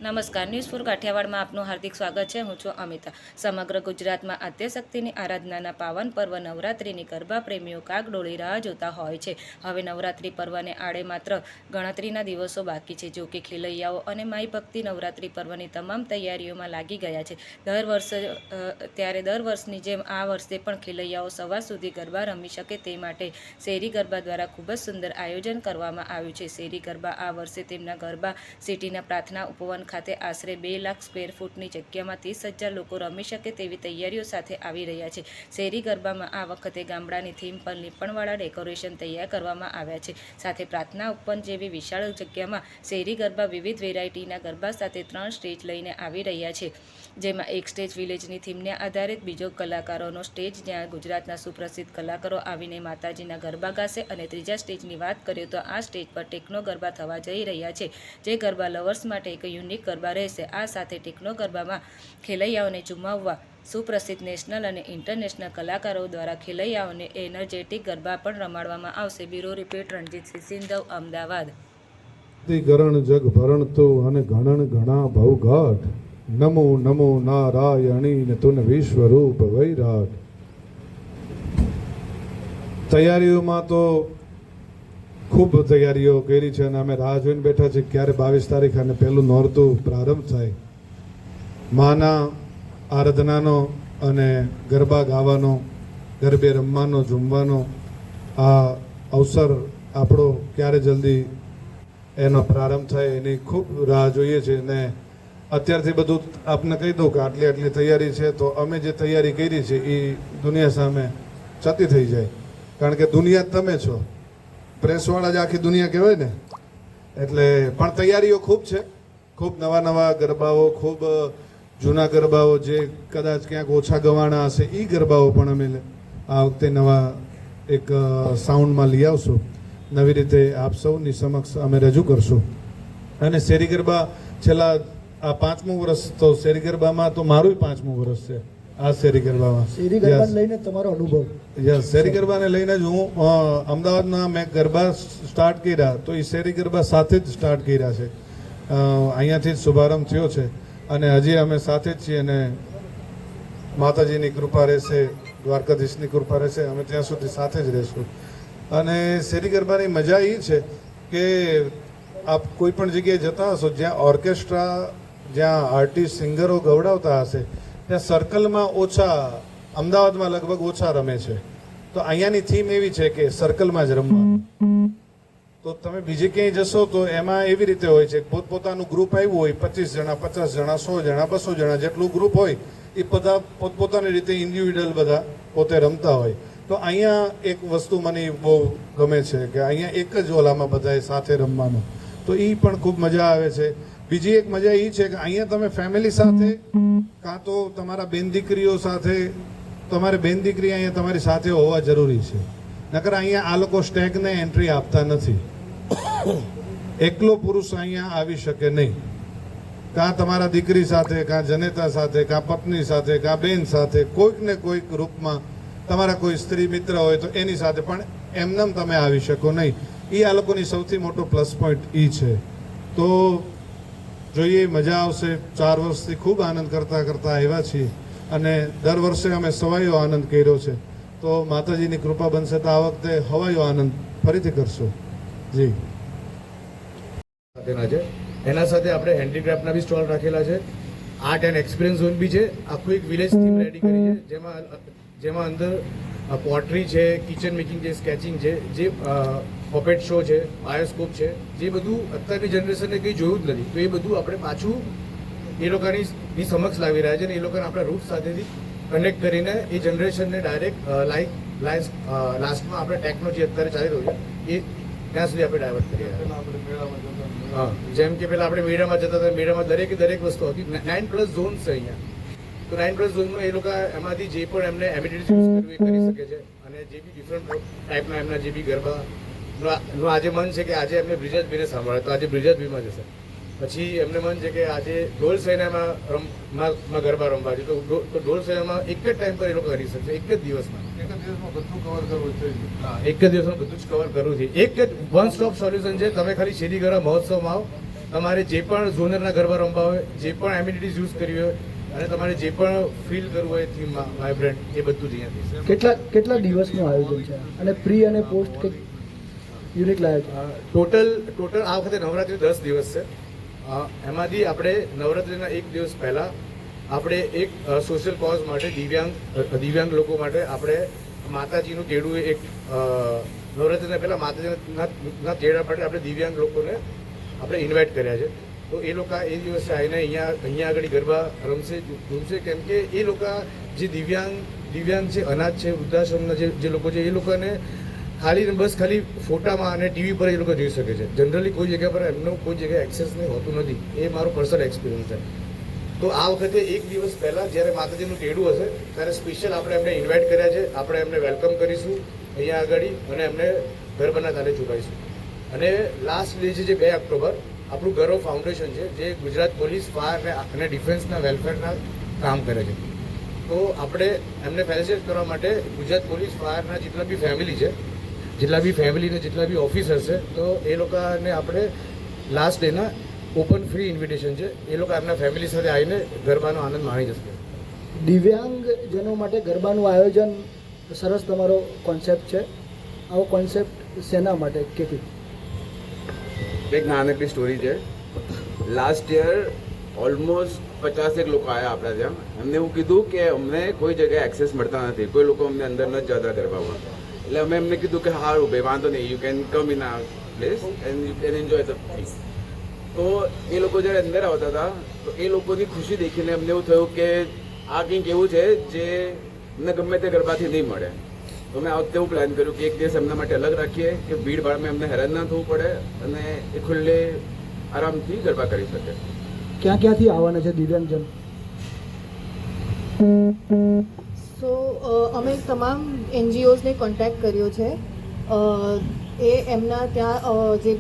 નમસ્કાર, news for કાઠિયાવાડમાં આપનું હાર્દિક સ્વાગત છે. હું છું અમિતા. સમગ્ર ગુજરાતમાં આદ્યશક્તિની આરાધનાના પાવન પર્વ નવરાત્રિની ગરબા પ્રેમીઓ કાગડોળી રાહ જોતા હોય છે. હવે નવરાત્રિ પર્વને આડે માત્ર ગણતરીના દિવસો બાકી છે. જો કે ખેલૈયાઓ અને માઈ ભક્તિ નવરાત્રિ પર્વની તમામ તૈયારીઓમાં લાગી ગયા છે. દર વર્ષની જેમ આ વર્ષે પણ ખેલૈયાઓ સવાર સુધી ગરબા રમી શકે તે માટે શેરી ગરબા દ્વારા ખૂબ જ સુંદર આયોજન કરવામાં આવ્યું છે. શેરી ગરબા આ વર્ષે તેમના ગરબા સિટીના પ્રાર્થના ઉપવન ખાતે આશરે 2 લાખ સ્ક્વેર ફૂટની જગ્યામાં 30,000 લોકો રમી શકે તેવી તૈયારીઓ સાથે આવી રહ્યા છે. શેરી ગરબામાં આ વખતે ગામડાની થીમ પર લીંપણવાળા ડેકોરેશન તૈયાર કરવામાં આવ્યા છે. સાથે પ્રાર્થના ઉપવન જેવી વિશાળ જગ્યામાં શેરી ગરબા વિવિધ વેરાયટીના ગરબા સાથે 3 સ્ટેજ લઈને આવી રહ્યા છે. જેમાં એક સ્ટેજ વિલેજની થીમને આધારિત, બીજો કલાકારોનો સ્ટેજ જ્યાં ગુજરાતના સુપ્રસિદ્ધ કલાકારો આવીને માતાજીના ગરબા ગાશે અને ત્રીજા સ્ટેજની વાત કરીએ તો આ સ્ટેજ પર ટેકનો ગરબા થવા જઈ રહ્યા છે, જે ગરબા લવર્સ માટે એક યુનિક ગરબા રહેશે. આ સાથે ટેકનો ગરબામાં ખેલૈયાઓને ઝુમાવવા સુપ્રસિદ્ધ નેશનલ અને ઇન્ટરનેશનલ કલાકારો દ્વારા ખેલૈયાઓને એનર્જેટિક ગરબા પણ રમાડવામાં આવશે. બ્યુરો રિપોર્ટ રણજીતસિંહ સિંધવ, અમદાવાદ. ગરણ જગ ભરણ તો અને ગણન ઘણા ભવઘાટ, નમો નમો નારાયણી ને તુન વિશ્વરૂપ વૈરાટ. તૈયારીઓમાં તો ખૂબ તૈયારીઓ કરી છે અને અમે રાહ જોઈને બેઠા છીએ ક્યારે 22 તારીખ અને પહેલું નોરતું પ્રારંભ થાય. માના આરાધનાનો અને ગરબા ગાવાનો, ગરબે રમવાનો, ઝૂમવાનો આ અવસર આપણો ક્યારે જલ્દી એનો પ્રારંભ થાય એની ખૂબ રાહ જોઈએ છે. ને અત્યારથી બધું આપને કહી દઉં કે આટલી તૈયારી છે, તો અમે જે તૈયારી કરી છે એ દુનિયા સામે છતી થઈ જાય. કારણ કે દુનિયા તમે છો, પ્રેસવાળા જ આખી દુનિયા કહેવાય ને. એટલે પણ તૈયારીઓ ખૂબ છે, ખૂબ નવા ગરબાઓ, ખૂબ જૂના ગરબાઓ જે કદાચ ક્યાંક ઓછા ગવાણા હશે એ ગરબાઓ પણ અમે આ વખતે નવા એક સાઉન્ડમાં લઈ આવશું. નવી રીતે આપ સૌની સમક્ષ અમે રજૂ કરશું. અને શેરી ગરબા છેલ્લા આ 5મું વર્ષ, તો શેરી ગરબામાં તો મારું 5મું વર્ષ છે. આ શેરી ગરબામાં શેરી ગરબાને લઈને તમારો અનુભવ? યસ, શેરી ગરબાને લઈને જ હું અમદાવાદના મેં ગરબા સ્ટાર્ટ કર્યા તો એ શેરી ગરબા સાથે જ સ્ટાર્ટ કર્યા છે. અહીંયાથી જ શુભારંભ થયો છે અને હજી અમે સાથે જ છીએ. અને માતાજીની કૃપા રહેશે, દ્વારકાધીશની કૃપા રહેશે, અમે ત્યાં સુધી સાથે જ રહેશું. અને શેરી ગરબાની મજા એ છે કે આપ કોઈ પણ જગ્યાએ જતા હશો જ્યાં ઓર્કેસ્ટ્રા, જ્યાં આર્ટિસ્ટ, સિંગરો ગવડાવતા હશે, ત્યાં સર્કલમાં ઓછા, અમદાવાદમાં લગભગ ઓછા રમે છે. તો અહીંયાની થીમ એવી છે કે સર્કલમાં જ રમવાનું. તો તમે બીજે ક્યાંય જશો તો એમાં એવી રીતે હોય છે, પોતપોતાનું ગ્રુપ આવ્યું હોય, 25 જણા, 50 જણા, 100 જણા, 200 જણા જેટલું ગ્રુપ હોય એ બધા પોતપોતાની રીતે ઇન્ડિવિડ્યુઅલ બધા પોતે રમતા હોય. તો અહીંયા એક વસ્તુ મને બહુ ગમે છે કે અહીંયા એક જ ઓલામાં બધાએ સાથે રમવાનું, તો એ પણ ખૂબ મજા આવે છે. બીજી એક મજા એ છે કે અહીંયા તમે ફેમિલી સાથે કાં તો તમારા બેન દીકરીઓ સાથે, તમારે બેન દીકરી અહીંયા તમારી સાથે હોવા જરૂરી છે. નકર અહીંયા આ લોકો સ્ટેગને એન્ટ્રી આપતા નથી. એકલો પુરુષ અહીંયા આવી શકે નહીં. કાં તમારા દીકરી સાથે, કાં જનેતા સાથે, કાં પત્ની સાથે, કાં બેન સાથે, કોઈક ને કોઈક રૂપમાં તમારા કોઈ સ્ત્રી મિત્ર હોય તો એની સાથે, પણ એમનેમ તમે આવી શકો નહીં. એ આ લોકોની સૌથી મોટો પ્લસ પોઈન્ટ એ છે. તો જોઈએ, મજા આવશે. 4 વર્ષથી ખૂબ આનંદ કરતા આવ્યા છીએ અને દર વર્ષે અમે સવાયો આનંદ કર્યો છે. તો માતાજીની કૃપા બનશે તો આ વખતે હવાયો આનંદ ફરીથી કરશું. જી, એના સાથે આપણે હેન્ડીક્રાફ્ટના બી સ્ટોલ રાખેલા છે. આર્ટ એન્ડ એક્સપિરિયન્સ ઝોન બી છે. આખું એક વિલેજ થીમ રેડી કરી છે, જેમાં અંદર પોટ્રી છે, કિચન મેકિંગ છે, સ્કેચિંગ છે, જે પોપેટ શો છે, બાયોસ્કોપ છે, જે બધું અત્યારની જનરેશનને કંઈ જોયું જ નથી. તો એ બધું આપણે પાછું એ લોકોની સમક્ષ લાવી રહ્યા છે અને એ લોકોને આપણા રૂટ સાથેથી કનેક્ટ કરીને એ જનરેશનને ડાયરેક્ટ લાસ્ટમાં આપણે ટેકનોલોજી અત્યારે ચાલી રહ્યું છે એ ત્યાં સુધી આપણે ડાયવર્ટ કરીએ. હા, જેમ કે પહેલાં આપણે મેળામાં જતા હતા, મેળામાં દરેક વસ્તુ હતી. 9+ ઝોન છે અહીંયા. તો 9+ ઝોનમાં એ લોકો એમાંથી જે પણ એમને એમિનિટીઝ યુઝ કરવું એ કરી શકે છે. અને જે બી ડિફરન્ટ ટાઈપના એમના જે બી ગરબાનું આજે મન છે કે આજે એમને બ્રિજાજભાઈને સાંભળે, તો આજે બ્રિજાજભાઈમાં જશે. પછી એમને મન છે કે આજે ઢોલ સૈનામાં ગરબા રમવા છે, તો ઢોલ સૈનામાં એક જ ટાઈમ પર એ લોકો કરી શકશે. એક જ દિવસમાં બધું કવર કરવું છે. હા, એક જ દિવસમાં બધું જ કવર કરવું છે. એક જ વન સ્ટોપ સોલ્યુશન છે. તમે ખાલી શેરી ગરબા મહોત્સવમાં આવો, તમારે જે પણ ઝોનરના ગરબા રમવા હોય, જે પણ એમ્યુનિટીઝ યુઝ કરવી હોય અને તમારે જે પણ ફીલ કરવું હોય થીમમાં વાઇબ્રન્ટ, એ બધું જ અહીંયાથી કેટલા દિવસનું આયોજન છે અને પ્રી અને પોસ્ટ કંઈક યુનિક લાગે છે? ટોટલ આ વખતે નવરાત્રી 10 દિવસ છે. એમાંથી આપણે નવરાત્રિના એક દિવસ પહેલાં આપણે એક સોશિયલ કોઝ માટે દિવ્યાંગ લોકો માટે આપણે માતાજીનું તેડું એક નવરાત્રિના પહેલાં માતાજીના તેડા માટે આપણે દિવ્યાંગ લોકોને આપણે ઇન્વાઇટ કર્યા છે. તો એ લોકો એ દિવસે આવીને અહીંયા આગળ ગરબા રમશે કેમ કે એ લોકો જે દિવ્યાંગ છે, અનાથ છે, વૃદ્ધાશ્રમના જે લોકો છે, એ લોકોને ખાલી ફોટામાં અને ટીવી પર એ લોકો જોઈ શકે છે. જનરલી કોઈ જગ્યા પર એમનો કોઈ જગ્યાએ એક્સેસ હોતું નથી. એ મારો પર્સનલ એક્સપિરિયન્સ છે. તો આ વખતે એક દિવસ પહેલાં જ્યારે માતાજીનું તેડું હશે ત્યારે સ્પેશિયલ આપણે એમને ઇન્વાઇટ કર્યા છે. આપણે એમને વેલકમ કરીશું અહીંયા આગળ અને એમને ગરબાના તાલે ઝુકાવીશું. અને લાસ્ટ ડે છે જે 2 ઓક્ટોબર, આપણું ગૌરવ ફાઉન્ડેશન છે જે ગુજરાત પોલીસ, ફાયર અને ડિફેન્સના વેલફેરના કામ કરે છે. તો આપણે એમને ફેસિલિટેટ કરવા માટે ગુજરાત પોલીસ, ફાયરના જેટલા બી ફેમિલી છે, જેટલા બી ફેમિલીને જેટલા બી ઓફિસર્સ છે, તો એ લોકોને આપણે લાસ્ટ ડેના ઓપન ફ્રી ઇન્વિટેશન છે. એ લોકો એમના ફેમિલી સાથે આવીને ગરબાનો આનંદ માણી જશે. દિવ્યાંગજનો માટે ગરબાનું આયોજન સરસ તમારો કોન્સેપ્ટ છે. આવો કોન્સેપ્ટ શેના માટે કેટલું? એક નાનકડી સ્ટોરી છે. લાસ્ટ યર ઓલમોસ્ટ 50 લોકો આવ્યા આપણા ત્યાં. એમને એવું કીધું કે અમને કોઈ જગ્યાએ એક્સેસ મળતા નથી, કોઈ લોકો અમને અંદર ન જતા ગરબામાં. એટલે અમે એમને કીધું કે સારું ભાઈ, વાંધો નહીં, યુ કેન કમ ઇન આ place and you can enjoy the thing. તો એ લોકો જ્યારે અંદર આવતા હતા તો એ લોકોની ખુશી દેખીને અમને એવું થયું કે આ કંઈક એવું છે જે અમને ગમે તે ગરબાથી નહીં મળે. તો મેં આ વખતે એવું પ્લાન કર્યું કે એક દિવસ એમના માટે અલગ રાખીએ કે ભીડભાડમાં એમને હેરાન ના થવું પડે અને એ ખુલ્લે આરામથી ગરબા કરી શકે. ક્યાંથી આવવાના છે દિવ્યાંગજન? સો અમે તમામ NGOsને કોન્ટેક્ટ કર્યો છે. એ એમના ત્યાં જે બી